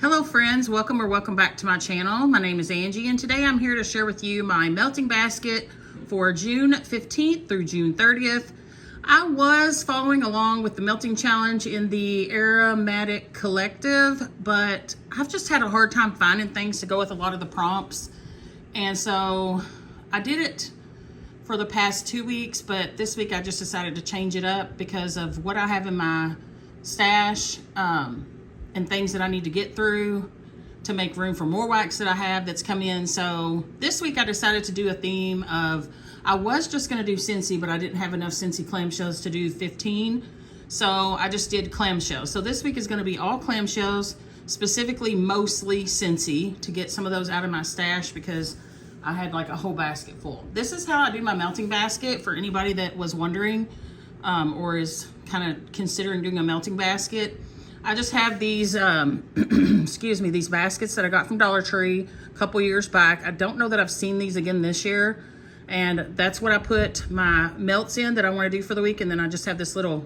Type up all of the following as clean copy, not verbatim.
Hello friends, welcome back to my channel. My name is Angie and today I'm here to share with you my melting basket for June 15th through June 30th. I was following along with the melting challenge in the Aromatic Collective, but I've just had a hard time finding things to go with a lot of the prompts. And so I did it for the past 2 weeks, but this week I just decided to change it up because of what I have in my stash. And things that I need to get through to make room for more wax that I have that's come in. So this week I decided to do a theme of, I was just gonna do Scentsy, but I didn't have enough Scentsy clamshells to do 15. So I just did clamshells. So this week is gonna be all clamshells, specifically mostly Scentsy, to get some of those out of my stash because I had like a whole basket full. This is how I do my melting basket for anybody that was wondering or is kind of considering doing a melting basket. I just have these, excuse me, these baskets that I got from Dollar Tree a couple years back. I don't know that I've seen these again this year. And that's what I put my melts in that I want to do for the week. And then I just have this little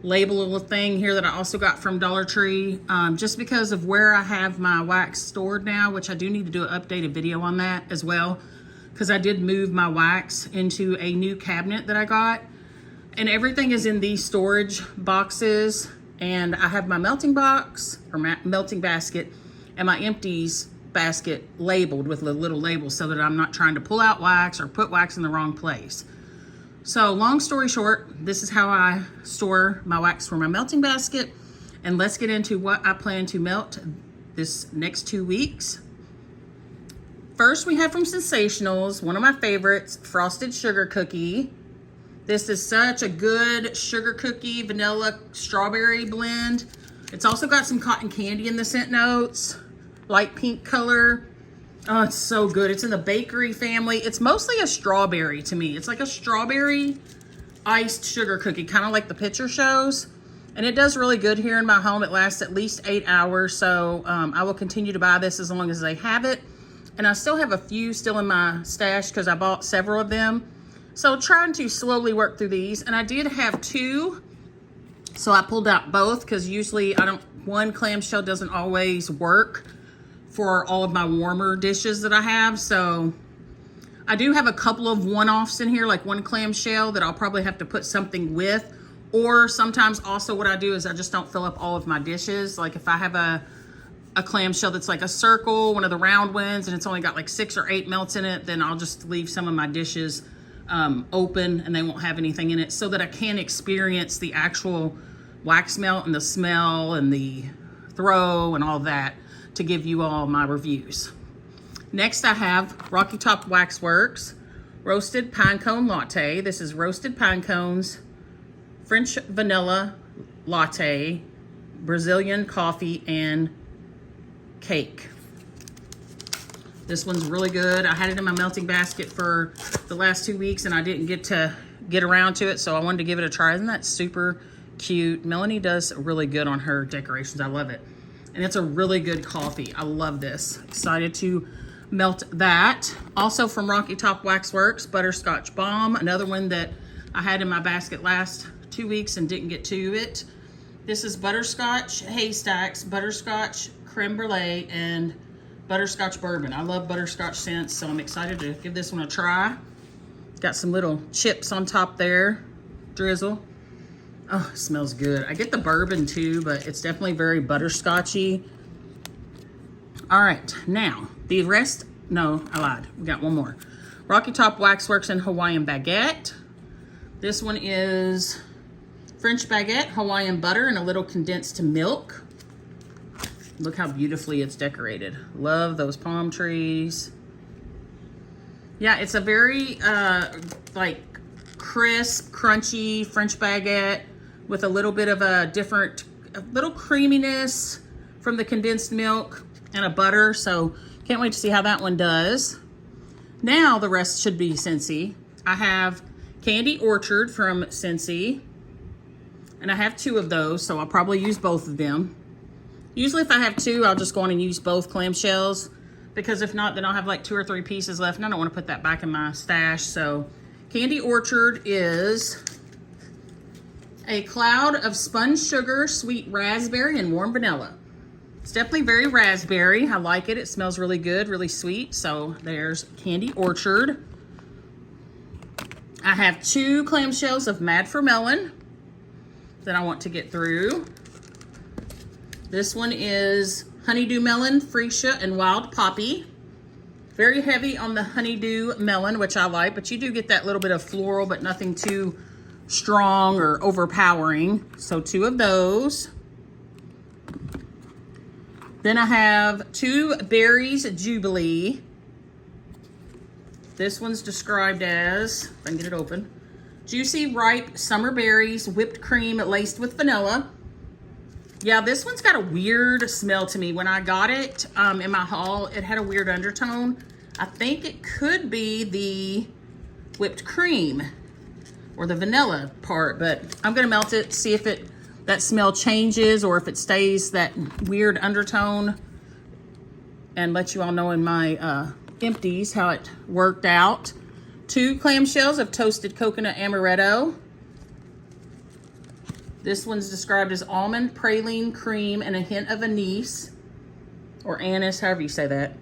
label thing here that I also got from Dollar Tree. Just because of where I have my wax stored now, which I do need to do an updated video on that as well. Because I did move my wax into a new cabinet that I got. And everything is in these storage boxes. And I have my melting box or melting basket and my empties basket labeled with a little label so that I'm not trying to pull out wax or put wax in the wrong place. So long story short, this is how I store my wax for my melting basket. And let's get into what I plan to melt this next 2 weeks. First, we have from Scentsationals, one of my favorites, Frosted Sugar Cookie. This is such a good sugar cookie, vanilla, strawberry blend. It's also got some cotton candy in the scent notes, light pink color. Oh, it's so good. It's in the bakery family. It's mostly a strawberry to me. It's like a strawberry iced sugar cookie, kind of like the picture shows. And it does really good here in my home. It lasts at least 8 hours. So I will continue to buy this as long as they have it. And I still have a few still in my stash because I bought several of them. So trying to slowly work through these, and I did have 2, so I pulled out both because usually one clamshell doesn't always work for all of my warmer dishes that I have. So I do have a couple of one-offs in here, like one clamshell that I'll probably have to put something with, or sometimes also what I do is I just don't fill up all of my dishes. Like if I have a clamshell that's like a circle, one of the round ones, and it's only got like 6 or 8 melts in it, then I'll just leave some of my dishes open and they won't have anything in it so that I can experience the actual wax melt and the smell and the throw and all that to give you all my reviews. Next I have Rocky Top Waxworks Roasted Pine Cone Latte. This is roasted pine cones, French vanilla latte, Brazilian coffee, and cake. This one's really good. I had it in my melting basket for the last 2 weeks and I didn't get around to it, so I wanted to give it a try. Isn't that super cute? Melanie does really good on her decorations. I love it. And it's a really good coffee. I love this. Excited to melt that. Also from Rocky Top Waxworks, Butterscotch Bomb. Another one that I had in my basket last 2 weeks and didn't get to it. This is Butterscotch Haystacks, Butterscotch Creme Brulee, and Butterscotch Bourbon. I love butterscotch scents, so I'm excited to give this one a try. Got some little chips on top there, drizzle. Oh, it smells good. I get the bourbon too, but it's definitely very butterscotchy. All right, now the rest, no, I lied. We got one more. Rocky Top Waxworks and Hawaiian Baguette. This one is French Baguette, Hawaiian butter, and a little condensed milk. Look how beautifully it's decorated. Love those palm trees. Yeah, it's a very like crisp, crunchy French baguette with a little bit of a little creaminess from the condensed milk and a butter. So can't wait to see how that one does. Now the rest should be Scentsy. I have Candy Orchard from Scentsy. And I have 2 of those, so I'll probably use both of them. Usually if I have 2, I'll just go on and use both clamshells because if not, then I'll have like 2 or 3 pieces left and I don't want to put that back in my stash. So Candy Orchard is a cloud of spun sugar, sweet raspberry, and warm vanilla. It's definitely very raspberry. I like it. It smells really good, really sweet. So there's Candy Orchard. I have 2 clamshells of Mad for Melon that I want to get through. This one is Honeydew Melon, Freesia, and Wild Poppy. Very heavy on the Honeydew Melon, which I like, but you do get that little bit of floral, but nothing too strong or overpowering. So 2 of those. Then I have 2 Berries Jubilee. This one's described as, if I can get it open, juicy, ripe summer berries, whipped cream laced with vanilla. Yeah, this one's got a weird smell to me. When I got it in my haul, it had a weird undertone. I think it could be the whipped cream or the vanilla part, but I'm gonna melt it, see if that smell changes or if it stays that weird undertone, and let you all know in my empties how it worked out. 2 clamshells of toasted coconut amaretto. This one's described as almond, praline, cream, and a hint of anise, or anise, however you say that.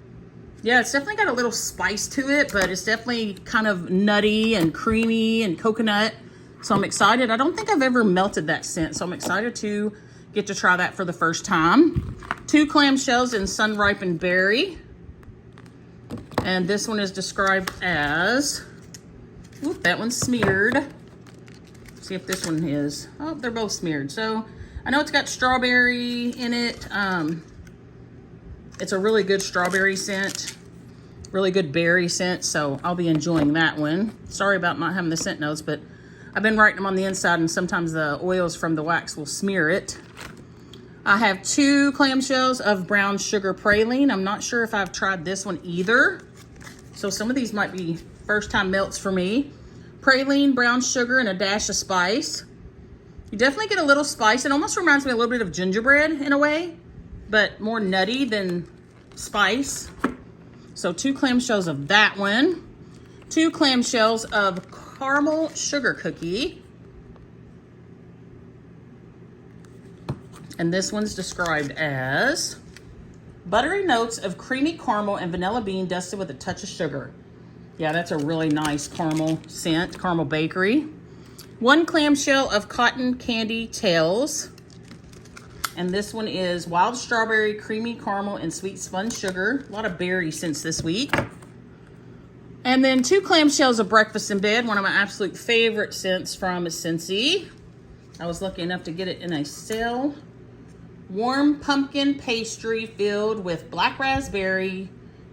Yeah, it's definitely got a little spice to it, but it's definitely kind of nutty and creamy and coconut. So I'm excited. I don't think I've ever melted that scent, so I'm excited to get to try that for the first time. 2 clamshells in sun ripened berry. And this one is described as, oop, that one's smeared. See if this one is. Oh, they're both smeared. So I know it's got strawberry in it. It's a really good strawberry scent, really good berry scent. So I'll be enjoying that one. Sorry about not having the scent notes, but I've been writing them on the inside, and sometimes the oils from the wax will smear it. I have 2 clamshells of brown sugar praline. I'm not sure if I've tried this one either. So some of these might be first time melts for me. Praline, brown sugar, and a dash of spice. You definitely get a little spice. It almost reminds me a little bit of gingerbread in a way, but more nutty than spice. So 2 clamshells of that one. 2 clamshells of caramel sugar cookie. And this one's described as buttery notes of creamy caramel and vanilla bean dusted with a touch of sugar. Yeah, that's a really nice caramel scent, caramel bakery. 1 clamshell of cotton candy tails. And this one is wild strawberry, creamy caramel, and sweet spun sugar. A lot of berry scents this week. And then 2 clamshells of breakfast in bed, one of my absolute favorite scents from Scentsy. I was lucky enough to get it in a sale. Warm pumpkin pastry filled with black raspberry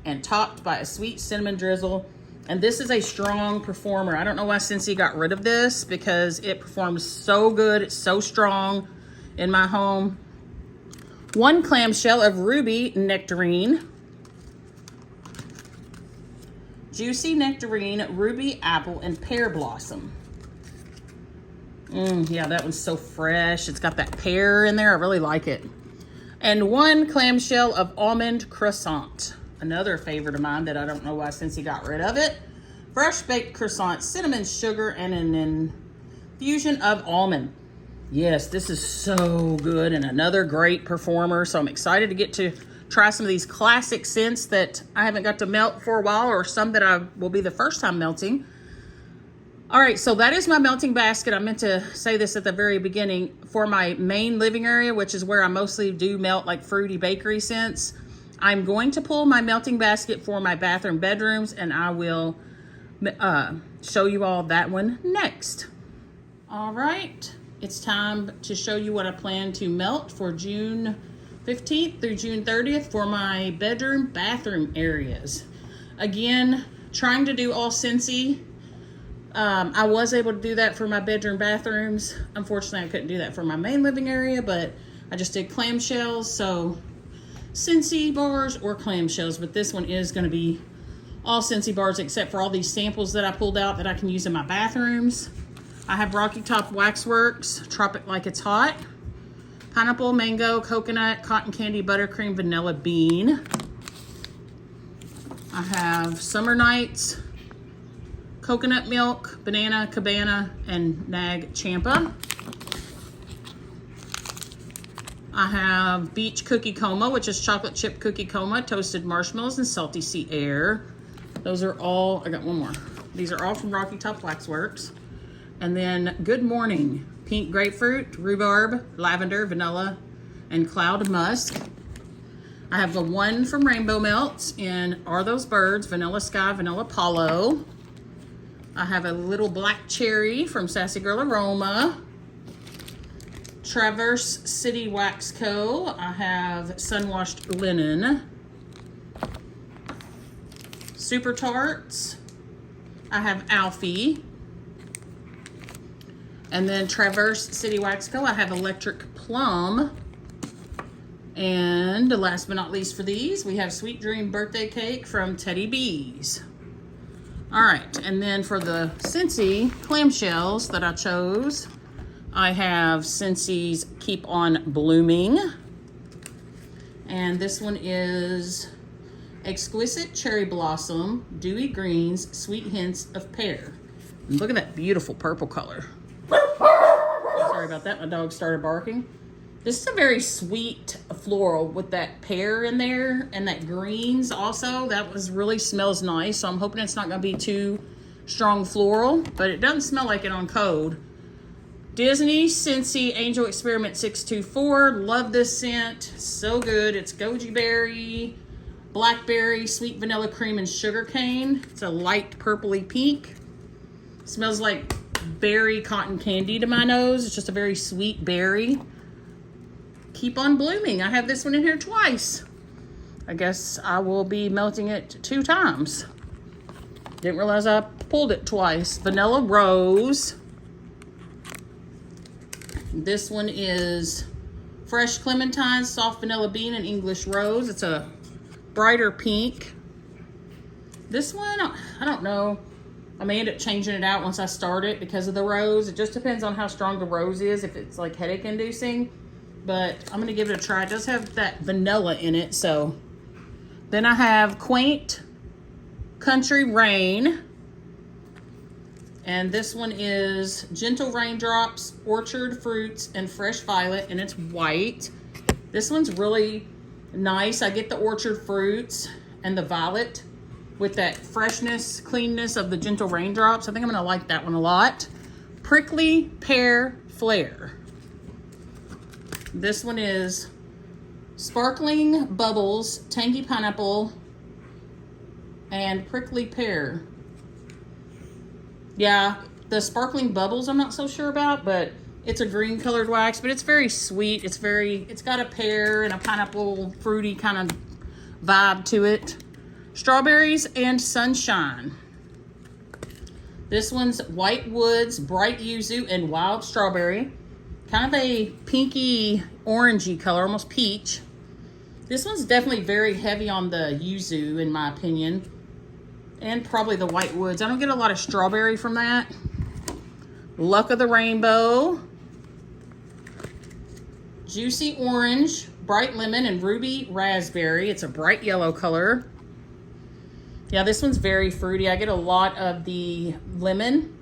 and topped by a sweet cinnamon drizzle. And this is a strong performer. I don't know why Scentsy got rid of this, because it performs so good. It's so strong in my home. 1 clamshell of ruby nectarine. Juicy nectarine, ruby apple, and pear blossom. Yeah, that one's so fresh. It's got that pear in there. I really like it. And 1 clamshell of almond croissant. Another favorite of mine that I don't know why Scentsy got rid of it. Fresh baked croissant, cinnamon sugar, and an infusion of almond. Yes, this is so good and another great performer. So I'm excited to get to try some of these classic scents that I haven't got to melt for a while, or some that I will be the first time melting. All right, so that is my melting basket. I meant to say this at the very beginning. For my main living area, which is where I mostly do melt like fruity bakery scents, I'm going to pull my melting basket for my bathroom bedrooms, and I will show you all that one next. All right, it's time to show you what I plan to melt for June 15th through June 30th for my bedroom, bathroom areas. Again, trying to do all Scentsy. I was able to do that for my bedroom, bathrooms. Unfortunately, I couldn't do that for my main living area, but I just did clamshells. So Scentsy bars or clamshells, but this one is going to be all Scentsy bars except for all these samples that I pulled out that I can use in my bathrooms. I have Rocky Top Waxworks, Tropic Like It's Hot, pineapple, mango, coconut, cotton candy, buttercream, vanilla bean. I have Summer Nights, coconut milk, banana, cabana, and nag champa. I have Beach Cookie Coma, which is chocolate chip cookie coma, toasted marshmallows, and salty sea air. Those are all, I got one more. These are all from Rocky Top Waxworks. And then Good Morning, pink grapefruit, rhubarb, lavender, vanilla, and cloud musk. I have the one from Rainbow Melts in Are Those Birds, Vanilla Sky, Vanilla Apollo. I have a little black cherry from Sassy Girl Aroma. Traverse City Wax Co. I have Sunwashed Linen. Super Tarts. I have Alfie. And then Traverse City Wax Co. I have Electric Plum. And last but not least for these, we have Sweet Dream Birthday Cake from Teddy Bees. All right, and then for the Scentsy clamshells that I chose, I have Scentsy's Keep On Blooming. And this one is Exquisite Cherry Blossom, Dewy Greens, Sweet Hints of Pear. And look at that beautiful purple color. Sorry about that, my dog started barking. This is a very sweet floral with that pear in there and that greens also. That was really smells nice. So I'm hoping it's not gonna be too strong floral, but it doesn't smell like it on code. Disney Scentsy Angel Experiment 624. Love this scent, so good. It's goji berry, blackberry, sweet vanilla cream, and sugar cane. It's a light purpley pink. Smells like berry cotton candy to my nose. It's just a very sweet berry. Keep On Blooming. I have this one in here twice. I guess I will be melting it 2 times. Didn't realize I pulled it twice. Vanilla Rose. This one is Fresh Clementine, Soft Vanilla Bean, and English Rose. It's a brighter pink. This one, I don't know. I may end up changing it out once I start it because of the rose. It just depends on how strong the rose is, if it's like headache inducing. But I'm gonna give it a try. It does have that vanilla in it, so. Then I have Quaint Country Rain. And this one is Gentle Raindrops, Orchard Fruits, and Fresh Violet, and it's white. This one's really nice. I get the orchard fruits and the violet with that freshness, cleanness of the Gentle Raindrops. I think I'm gonna like that one a lot. Prickly Pear Flare. This one is Sparkling Bubbles, Tangy Pineapple, and Prickly Pear. Yeah, the Sparkling Bubbles I'm not so sure about, but it's a green colored wax, but it's very sweet. It's got a pear and a pineapple fruity kind of vibe to it. Strawberries and Sunshine. This one's White Woods, Bright Yuzu, and Wild Strawberry. Kind of a pinky orangey color, almost peach. This one's definitely very heavy on the yuzu in my opinion. And probably the White Woods. I don't get a lot of strawberry from that. Luck of the Rainbow. Juicy Orange, Bright Lemon, and Ruby Raspberry. It's a bright yellow color. Yeah, this one's very fruity. I get a lot of the lemon,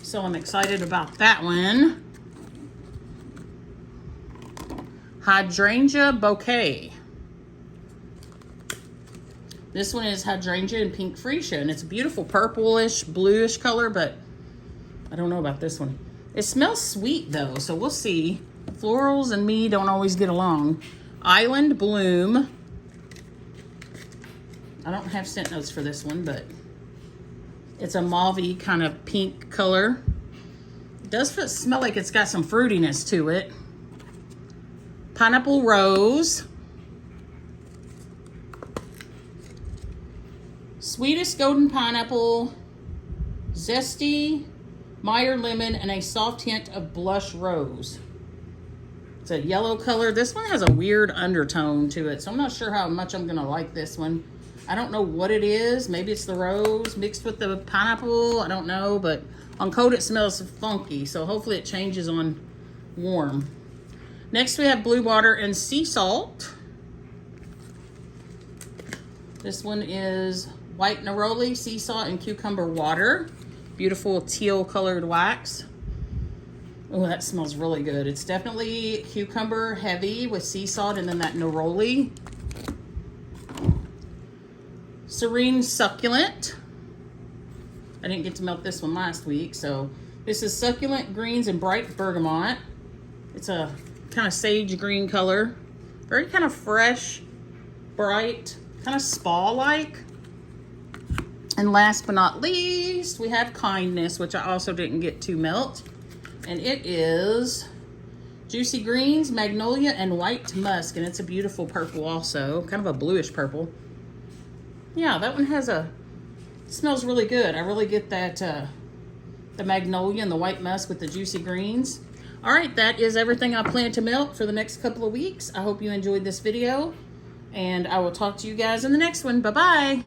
so I'm excited about that one. Hydrangea Bouquet. This one is Hydrangea and Pink Freesia, and it's a beautiful purplish, bluish color, but I don't know about this one. It smells sweet though, so we'll see. Florals and me don't always get along. Island Bloom. I don't have scent notes for this one, but it's a mauve-y kind of pink color. It does smell like it's got some fruitiness to it. Pineapple Rose. Sweetest Golden Pineapple, Zesty, Meyer Lemon, and a soft hint of Blush Rose. It's a yellow color. This one has a weird undertone to it, so I'm not sure how much I'm gonna like this one. I don't know what it is. Maybe it's the rose mixed with the pineapple. I don't know, but on cold it smells funky, so hopefully it changes on warm. Next we have Blue Water and Sea Salt. This one is White Neroli, Sea Salt, and Cucumber Water. Beautiful teal colored wax. Oh, that smells really good. It's definitely cucumber heavy with sea salt and then that neroli. Serene Succulent. I didn't get to melt this one last week, so this is Succulent Greens and Bright Bergamot. It's a kind of sage green color. Very kind of fresh, bright, kind of spa-like. And last but not least, we have Kindness, which I also didn't get to melt. And it is Juicy Greens, Magnolia, and White Musk. And it's a beautiful purple also, kind of a bluish purple. Yeah, that one has a, smells really good. I really get that, the Magnolia and the White Musk with the Juicy Greens. All right, that is everything I plan to melt for the next couple of weeks. I hope you enjoyed this video, and I will talk to you guys in the next one. Bye-bye.